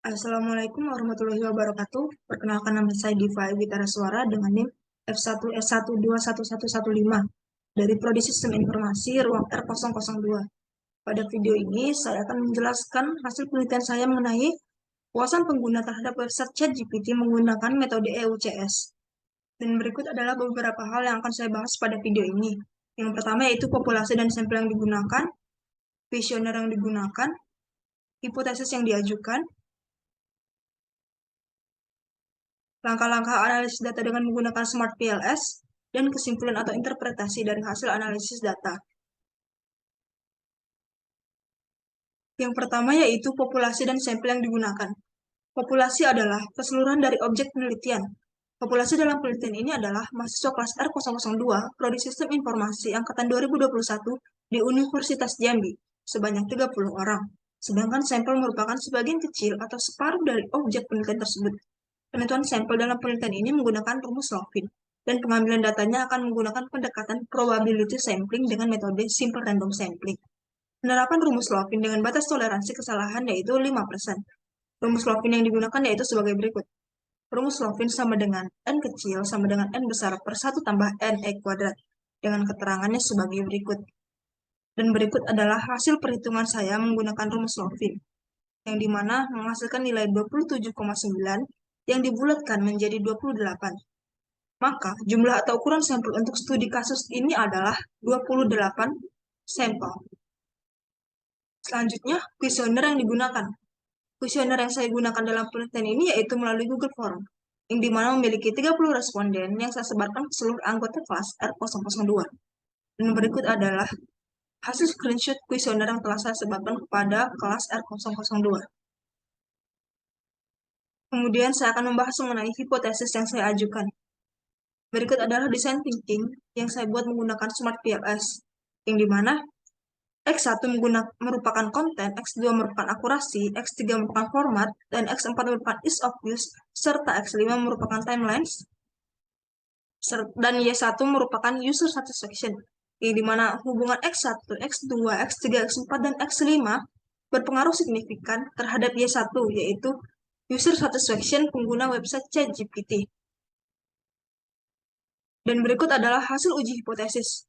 Assalamualaikum warahmatullahi wabarakatuh. Perkenalkan nama saya Diva Witara Suara dengan NIM F1S1211115 dari Prodi Sistem Informasi Ruang R002. Pada video ini, saya akan menjelaskan hasil penelitian saya mengenai puasan pengguna terhadap website ChatGPT menggunakan metode EUCS. Dan berikut adalah beberapa hal yang akan saya bahas pada video ini. Yang pertama yaitu populasi dan sampel yang digunakan, kuesioner yang digunakan, hipotesis yang diajukan, langkah-langkah analisis data dengan menggunakan Smart PLS, dan kesimpulan atau interpretasi dari hasil analisis data. Yang pertama yaitu populasi dan sampel yang digunakan. Populasi adalah keseluruhan dari objek penelitian. Populasi dalam penelitian ini adalah mahasiswa kelas R002, Prodi Sistem Informasi Angkatan 2021 di Universitas Jambi, sebanyak 30 orang. Sedangkan sampel merupakan sebagian kecil atau separuh dari objek penelitian tersebut. Penentuan sampel dalam penelitian ini menggunakan rumus Lofin, dan pengambilan datanya akan menggunakan pendekatan probability sampling dengan metode simple random sampling. Penerapan rumus Lofin dengan batas toleransi kesalahan yaitu 5%. Rumus Lofin yang digunakan yaitu sebagai berikut. Rumus Lofin sama dengan n kecil sama dengan n besar per 1 tambah n e kuadrat, dengan keterangannya sebagai berikut. Dan berikut adalah hasil perhitungan saya menggunakan rumus Lofin, yang dimana menghasilkan nilai 27,9 yang dibulatkan menjadi 28. Maka jumlah atau ukuran sampel untuk studi kasus ini adalah 28 sampel. Selanjutnya, kuesioner yang digunakan. Kuesioner yang saya gunakan dalam penelitian ini yaitu melalui Google Form, yang dimana memiliki 30 responden yang saya sebarkan ke seluruh anggota kelas R002. Dan berikut adalah hasil screenshot kuesioner yang telah saya sebarkan kepada kelas R002. Kemudian saya akan membahas mengenai hipotesis yang saya ajukan. Berikut adalah desain thinking yang saya buat menggunakan Smart PLS, yang dimana X1 merupakan konten, X2 merupakan akurasi, X3 merupakan format, dan X4 merupakan ease of use, serta X5 merupakan timelines, dan Y1 merupakan user satisfaction, yang dimana hubungan X1, X2, X3, X4, dan X5 berpengaruh signifikan terhadap Y1, yaitu user satisfaction pengguna website ChatGPT. Dan berikut adalah hasil uji hipotesis.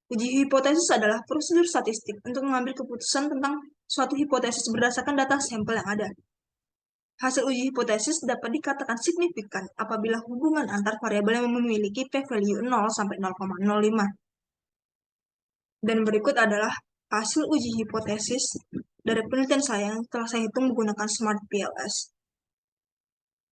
Uji hipotesis adalah prosedur statistik untuk mengambil keputusan tentang suatu hipotesis berdasarkan data sampel yang ada. Hasil uji hipotesis dapat dikatakan signifikan apabila hubungan antar variabel yang memiliki p-value 0 sampai 0,05. Dan berikut adalah hasil uji hipotesis dari penelitian saya yang telah saya hitung menggunakan Smart PLS.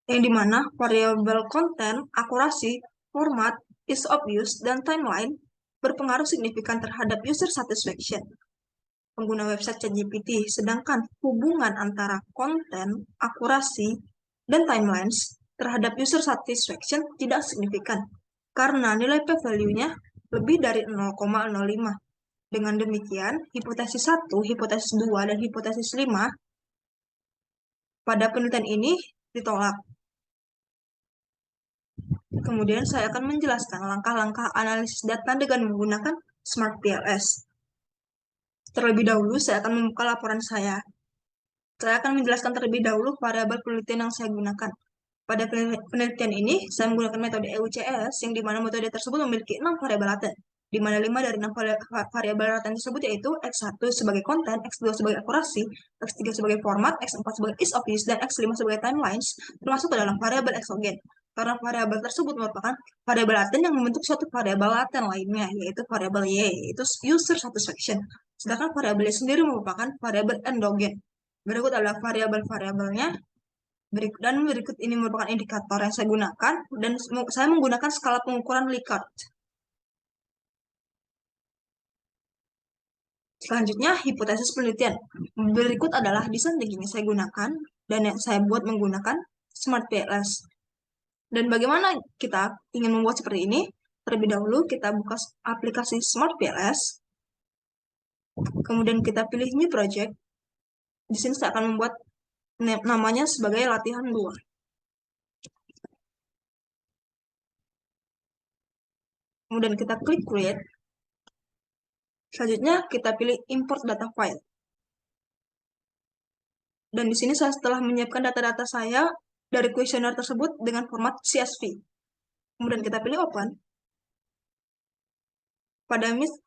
Yang dimana variabel konten, akurasi, format, ease of use, dan timeline berpengaruh signifikan terhadap user satisfaction pengguna website ChatGPT, sedangkan hubungan antara konten, akurasi, dan timelines terhadap user satisfaction tidak signifikan, karena nilai p-value-nya lebih dari 0,05. Dengan demikian, hipotesis 1, hipotesis 2, dan hipotesis 5 pada penelitian ini ditolak. Kemudian saya akan menjelaskan langkah-langkah analisis data dengan menggunakan Smart PLS. Terlebih dahulu, saya akan membuka laporan saya. Saya akan menjelaskan terlebih dahulu variabel penelitian yang saya gunakan. Pada penelitian ini, saya menggunakan metode EUCS, yang dimana metode tersebut memiliki 6 variabel laten, di mana 5 dari 6 variabel laten tersebut yaitu X1 sebagai konten, X2 sebagai akurasi, X3 sebagai format, X4 sebagai ease of use, dan X5 sebagai timelines, termasuk ke dalam variabel exogen. Karena variabel tersebut merupakan variabel laten yang membentuk suatu variabel laten lainnya, yaitu variabel Y, yaitu user satisfaction. Sedangkan variabel Y sendiri merupakan variabel endogen. Berikut adalah variabel-variabelnya. Dan berikut ini merupakan indikator yang saya gunakan, dan saya menggunakan skala pengukuran Likert. Selanjutnya, hipotesis penelitian. Berikut adalah desain thinking yang saya gunakan, dan yang saya buat menggunakan Smart PLS. Dan bagaimana kita ingin membuat seperti ini? Terlebih dahulu, kita buka aplikasi Smart PLS. Kemudian kita pilih New Project. Di sini saya akan membuat namanya sebagai latihan 2. Kemudian kita klik Create. Selanjutnya kita pilih Import Data File. Dan di sini saya telah menyiapkan data-data saya dari kuesioner tersebut dengan format CSV. Kemudian kita pilih open.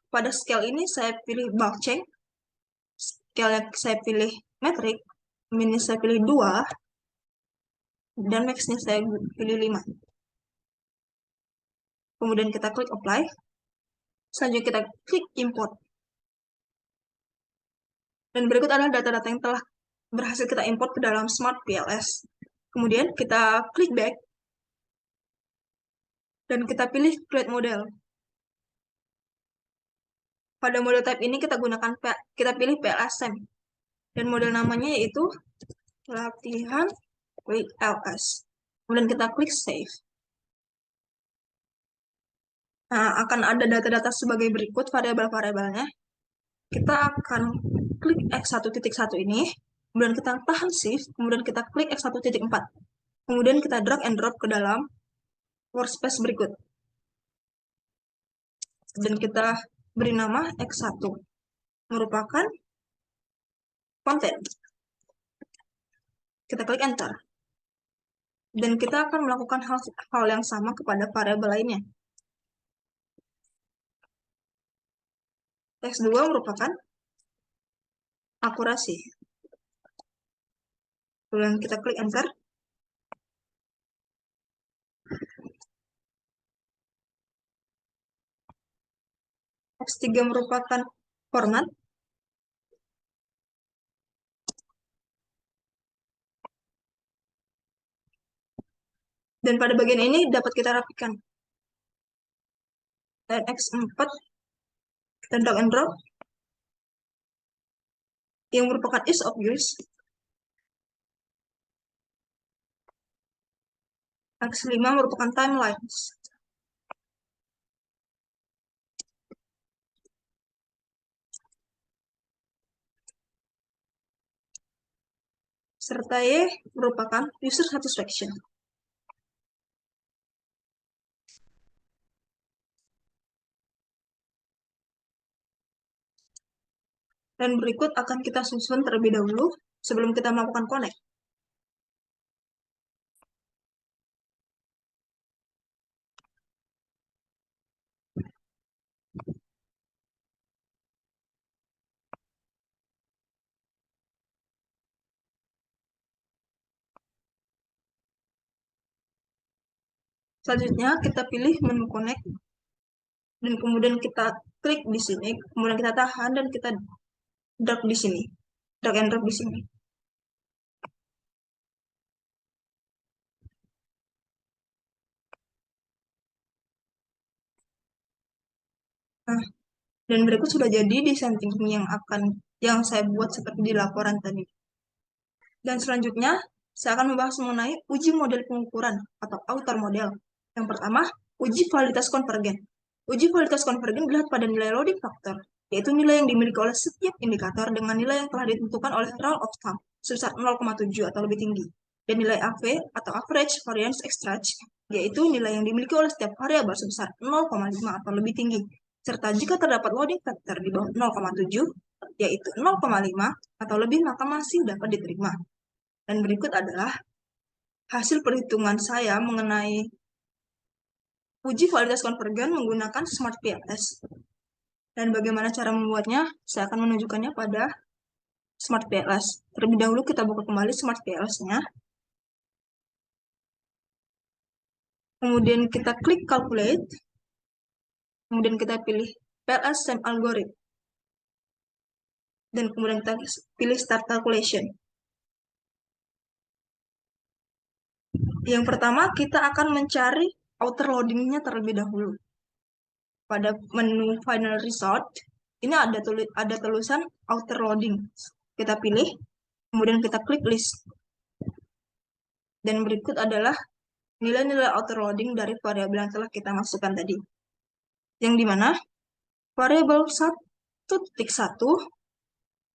Pada scale ini saya pilih bulk change, scale yang saya pilih metric, min saya pilih 2, dan max-nya saya pilih 5. Kemudian kita klik apply. Selanjutnya kita klik import. Dan berikut adalah data-data yang telah berhasil kita import ke dalam Smart PLS. Kemudian kita klik back. Dan kita pilih create model. Pada model type ini kita pilih PLSM. Dan model namanya yaitu latihan PLS. Kemudian kita klik save. Nah, akan ada data-data sebagai berikut variabel-variabelnya. Kita akan klik X1.1 ini, kemudian kita tahan shift, kemudian kita klik X1.4. Kemudian kita drag and drop ke dalam workspace berikut. Dan kita beri nama X1, merupakan konten. Kita klik enter. Dan kita akan melakukan hal yang sama kepada variabel lainnya. X2 merupakan akurasi. Kemudian kita klik enter. X3 merupakan format. Dan pada bagian ini dapat kita rapikan. Dan X4 kita drag and drop. Yang merupakan ease of use. X5 merupakan timelines. Serta Y merupakan user satisfaction. Dan berikut akan kita susun terlebih dahulu sebelum kita melakukan connect. Selanjutnya kita pilih menu connect. Dan kemudian kita klik di sini, kemudian kita tahan dan kita drag di sini. Drag and drop di sini. Nah, dan berikut sudah jadi desain thinking yang saya buat seperti di laporan tadi. Dan selanjutnya, saya akan membahas mengenai uji model pengukuran atau outer model. Yang pertama, uji validitas konvergen. Uji validitas konvergen dilihat pada nilai loading factor, yaitu nilai yang dimiliki oleh setiap indikator dengan nilai yang telah ditentukan oleh rule of thumb sebesar 0,7 atau lebih tinggi. Dan nilai AV atau average variance extract, yaitu nilai yang dimiliki oleh setiap variabel sebesar 0,5 atau lebih tinggi. Serta jika terdapat loading factor di bawah 0,7, yaitu 0,5 atau lebih, maka masih dapat diterima. Dan berikut adalah hasil perhitungan saya mengenai uji validitas konvergen menggunakan Smart PLS. Dan bagaimana cara membuatnya, saya akan menunjukkannya pada Smart PLS. Terlebih dahulu kita buka kembali Smart PLS-nya. Kemudian kita klik calculate. Kemudian kita pilih PLS SEM algorithm. Dan kemudian kita pilih start calculation. Yang pertama, kita akan mencari outer loading-nya terlebih dahulu. Pada menu final result, ini ada tulisan outer loading. Kita pilih, kemudian kita klik list. Dan berikut adalah nilai-nilai outer loading dari variabel yang telah kita masukkan tadi. Yang dimana variabel 1.1,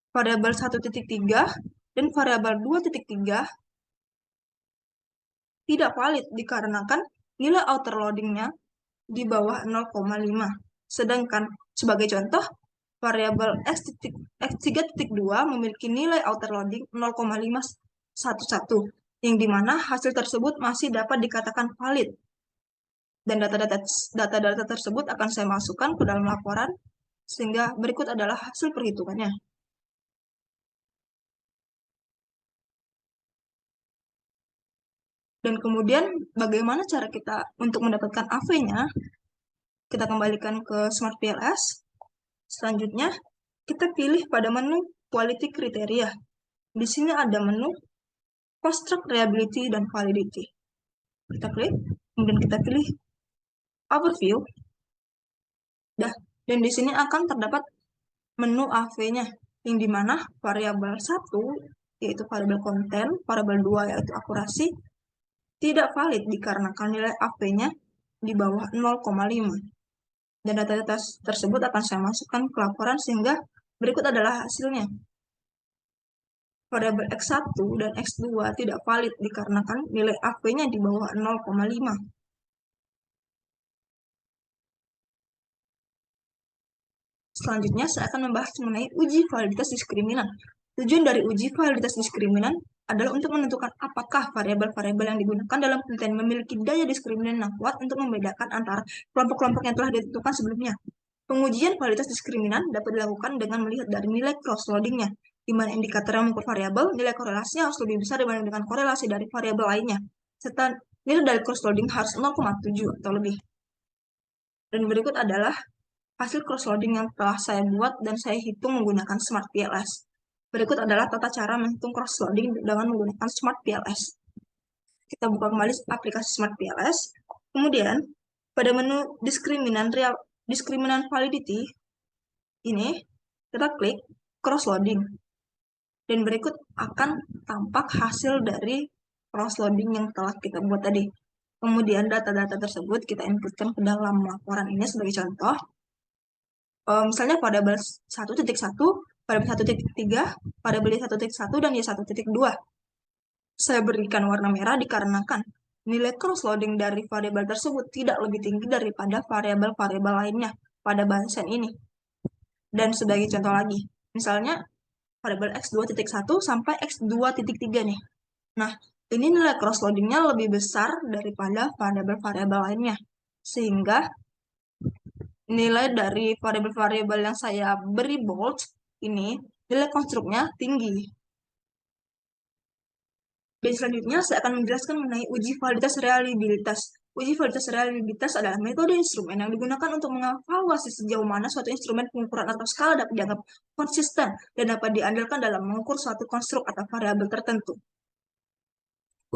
variabel 1.3, dan variabel 2.3 tidak valid dikarenakan nilai outer loading-nya di bawah 0,5. Sedangkan sebagai contoh, variabel x3.2 memiliki nilai outer loading 0,511, yang dimana hasil tersebut masih dapat dikatakan valid. Dan data-data tersebut akan saya masukkan ke dalam laporan, sehingga berikut adalah hasil perhitungannya. Dan kemudian bagaimana cara kita untuk mendapatkan AV-nya? Kita kembalikan ke Smart PLS. Selanjutnya, kita pilih pada menu Quality Criteria. Di sini ada menu Construct Reliability dan Validity. Kita klik, kemudian kita pilih Overview. Dan di sini akan terdapat menu AV-nya, yang dimana variabel 1, yaitu variabel konten, variabel 2, yaitu akurasi, tidak valid dikarenakan nilai AV-nya di bawah 0,5. Dan data-data tersebut akan saya masukkan ke laporan, sehingga berikut adalah hasilnya. Variabel X1 dan X2 tidak valid dikarenakan nilai AV-nya di bawah 0,5. Selanjutnya, saya akan membahas mengenai uji validitas diskriminan. Tujuan dari uji validitas diskriminan adalah untuk menentukan apakah variabel-variabel yang digunakan dalam penelitian memiliki daya diskriminan yang kuat untuk membedakan antara kelompok-kelompok yang telah ditentukan sebelumnya. Pengujian validitas diskriminan dapat dilakukan dengan melihat dari nilai cross-loading-nya, di mana indikator yang mengukur variabel, nilai korelasinya harus lebih besar dibanding dengan korelasi dari variabel lainnya, serta nilai dari cross-loading harus 0,7 atau lebih. Dan berikut adalah hasil cross-loading yang telah saya buat dan saya hitung menggunakan Smart PLS. Berikut adalah tata cara menghitung cross-loading dengan menggunakan Smart PLS. Kita buka kembali aplikasi Smart PLS. Kemudian, pada menu diskriminan validity, ini kita klik cross-loading. Dan berikut akan tampak hasil dari cross-loading yang telah kita buat tadi. Kemudian data-data tersebut kita inputkan ke dalam laporan ini sebagai contoh. Misalnya variabel 1.1, variabel 1.3, variabel 1.1, dan Y1.2. Saya berikan warna merah dikarenakan nilai cross-loading dari variabel tersebut tidak lebih tinggi daripada variabel-variabel lainnya pada bahasan ini. Dan sebagai contoh lagi, misalnya variabel X2.1 sampai X2.3 nih. Nah, ini nilai cross-loadingnya lebih besar daripada variabel-variabel lainnya. Sehingga nilai dari variabel-variabel yang saya beri bold ini, nilai konstruknya tinggi. Dan selanjutnya saya akan menjelaskan mengenai uji validitas reliabilitas. Uji validitas reliabilitas adalah metode instrumen yang digunakan untuk mengevaluasi sejauh mana suatu instrumen pengukuran atau skala dapat dianggap konsisten dan dapat diandalkan dalam mengukur suatu konstruk atau variabel tertentu.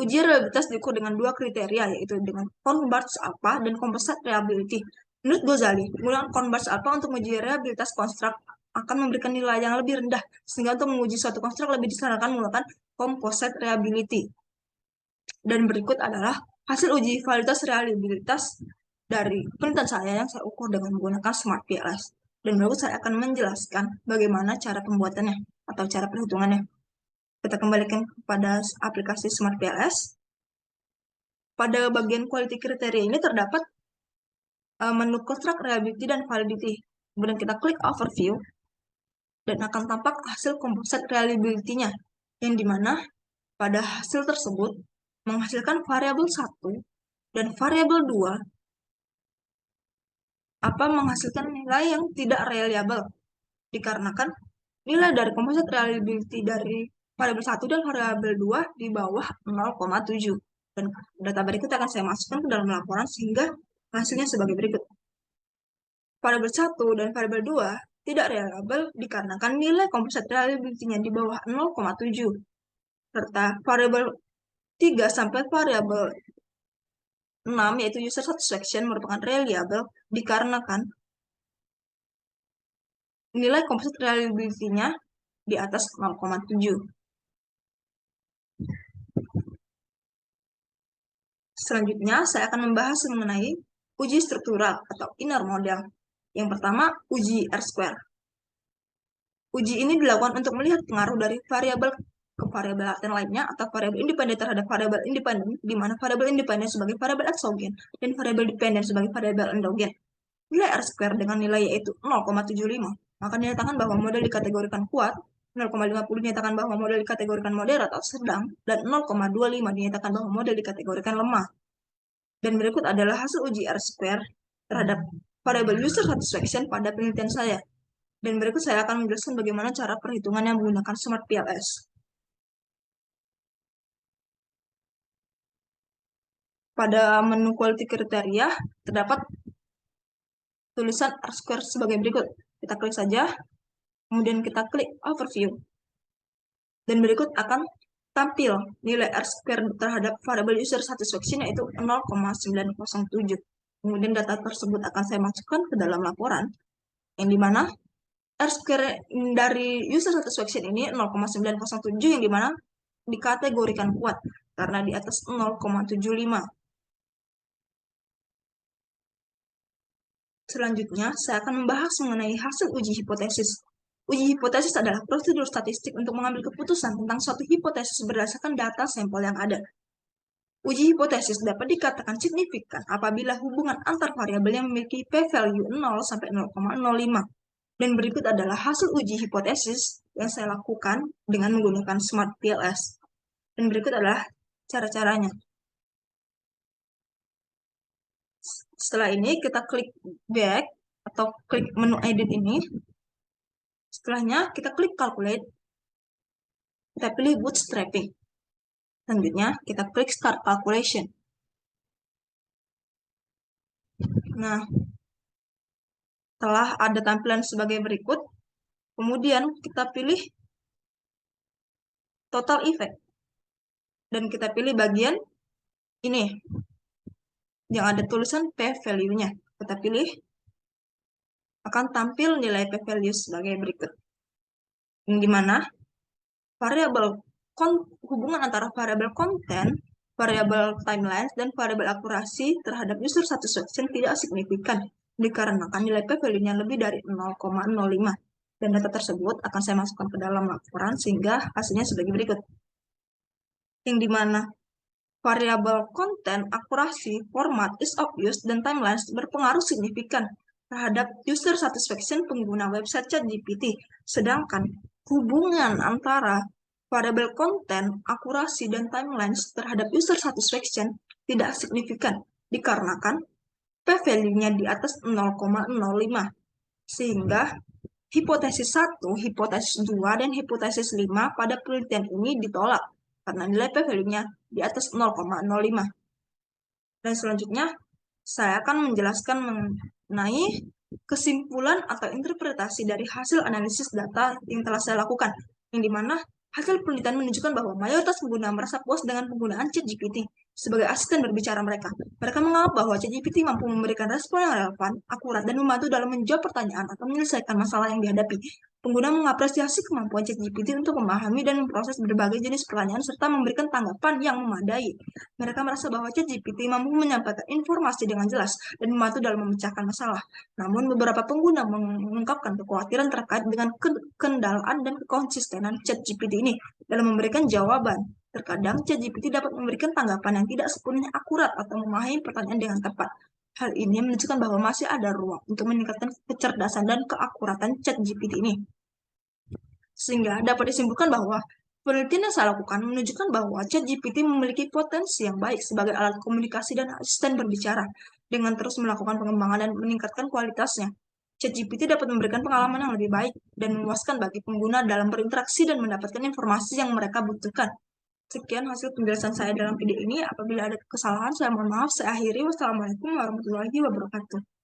Uji reliabilitas diukur dengan dua kriteria, yaitu dengan Converge alpha dan composite reliability. Menurut Ghazali, penggunaan Converge alpha untuk menguji reliabilitas konstruk akan memberikan nilai yang lebih rendah, sehingga untuk menguji suatu konstruk lebih disarankan menggunakan composite reliability. Dan berikut adalah hasil uji validitas reliabilitas dari penelitian saya yang saya ukur dengan menggunakan Smart PLS. Dan berikut saya akan menjelaskan bagaimana cara pembuatannya atau cara perhitungannya. Kita kembalikan kepada aplikasi Smart PLS. Pada bagian quality criteria ini terdapat menu construct reliability dan validity. Kemudian kita klik overview dan akan tampak hasil composite reliability-nya, yang dimana pada hasil tersebut menghasilkan variabel 1 dan variabel 2 menghasilkan nilai yang tidak reliable dikarenakan nilai dari composite reliability dari variabel 1 dan variabel 2 di bawah 0,7. Dan data berikut akan saya masukkan ke dalam laporan sehingga hasilnya sebagai berikut. Variabel 1 dan variabel 2 tidak reliable dikarenakan nilai composite reliability-nya di bawah 0,7. Serta variabel 3 sampai variabel 6, yaitu user satisfaction, merupakan reliable dikarenakan nilai composite reliability-nya di atas 0,7. Selanjutnya, saya akan membahas mengenai uji struktural atau inner model. Yang pertama, uji R-square. Uji ini dilakukan untuk melihat pengaruh dari variabel ke variabel laten lainnya atau variabel independen terhadap variabel independen, di mana variabel independen sebagai variabel eksogen dan variabel dependen sebagai variabel endogen. Nilai R-square dengan nilai yaitu 0,75 maka dinyatakan bahwa model dikategorikan kuat, 0,50 dinyatakan bahwa model dikategorikan moderat atau sedang, dan 0,25 dinyatakan bahwa model dikategorikan lemah. Dan berikut adalah hasil uji R-square terhadap variable user satisfaction pada penelitian saya. Dan berikut saya akan menjelaskan bagaimana cara perhitungannya menggunakan Smart PLS. Pada menu quality kriteria terdapat tulisan R-square sebagai berikut. Kita klik saja, kemudian kita klik overview. Dan berikut akan tampil nilai R-square terhadap variable user satisfaction yaitu 0,907. Kemudian data tersebut akan saya masukkan ke dalam laporan, yang dimana R-square dari user satisfaction ini 0,907 yang dimana dikategorikan kuat karena di atas 0,75. Selanjutnya, saya akan membahas mengenai hasil uji hipotesis. Uji hipotesis adalah prosedur statistik untuk mengambil keputusan tentang suatu hipotesis berdasarkan data sampel yang ada. Uji hipotesis dapat dikatakan signifikan apabila hubungan antar variabel yang memiliki p-value 0 sampai 0,05. Dan berikut adalah hasil uji hipotesis yang saya lakukan dengan menggunakan Smart PLS. Dan berikut adalah cara-caranya. Setelah ini kita klik back atau klik menu edit ini. Setelahnya kita klik calculate. Kita pilih bootstrapping. Selanjutnya kita klik start calculation. Nah, setelah ada tampilan sebagai berikut, kemudian kita pilih total effect. Dan kita pilih bagian ini yang ada tulisan p-value-nya. Kita pilih, akan tampil nilai p-value sebagai berikut. Yang dimana hubungan antara variabel konten, variabel timelines, dan variabel akurasi terhadap user satisfaction tidak signifikan dikarenakan nilai p-value-nya lebih dari 0,05. Dan data tersebut akan saya masukkan ke dalam laporan sehingga hasilnya sebagai berikut. Yang dimana variabel konten, akurasi, format, ease of use, dan timelines berpengaruh signifikan terhadap user satisfaction pengguna website ChatGPT. Sedangkan hubungan antara variabel konten, akurasi, dan timelines terhadap user satisfaction tidak signifikan dikarenakan p-value-nya di atas 0,05. Sehingga hipotesis 1, hipotesis 2, dan hipotesis 5 pada penelitian ini ditolak karena nilai p-value-nya di atas 0,05. Dan selanjutnya, saya akan menjelaskan mengenai kesimpulan atau interpretasi dari hasil analisis data yang telah saya lakukan, yang dimana hasil penelitian menunjukkan bahwa mayoritas pengguna merasa puas dengan penggunaan ChatGPT sebagai asisten berbicara mereka. Mereka menganggap bahwa ChatGPT mampu memberikan respon yang relevan, akurat, dan membantu dalam menjawab pertanyaan atau menyelesaikan masalah yang dihadapi. Pengguna mengapresiasi kemampuan ChatGPT untuk memahami dan memproses berbagai jenis pertanyaan serta memberikan tanggapan yang memadai. Mereka merasa bahwa ChatGPT mampu menyampaikan informasi dengan jelas dan membantu dalam memecahkan masalah. Namun, beberapa pengguna mengungkapkan kekhawatiran terkait dengan kendalaan dan kekonsistenan ChatGPT ini dalam memberikan jawaban. Terkadang ChatGPT dapat memberikan tanggapan yang tidak sepenuhnya akurat atau memahami pertanyaan dengan tepat. Hal ini menunjukkan bahwa masih ada ruang untuk meningkatkan kecerdasan dan keakuratan ChatGPT ini. Sehingga dapat disimpulkan bahwa penelitian yang saya lakukan menunjukkan bahwa ChatGPT memiliki potensi yang baik sebagai alat komunikasi dan asisten berbicara. Dengan terus melakukan pengembangan dan meningkatkan kualitasnya, ChatGPT dapat memberikan pengalaman yang lebih baik dan memuaskan bagi pengguna dalam berinteraksi dan mendapatkan informasi yang mereka butuhkan. Sekian hasil penjelasan saya dalam video ini. Apabila ada kesalahan, saya mohon maaf. Saya akhiri. Wassalamualaikum warahmatullahi wabarakatuh.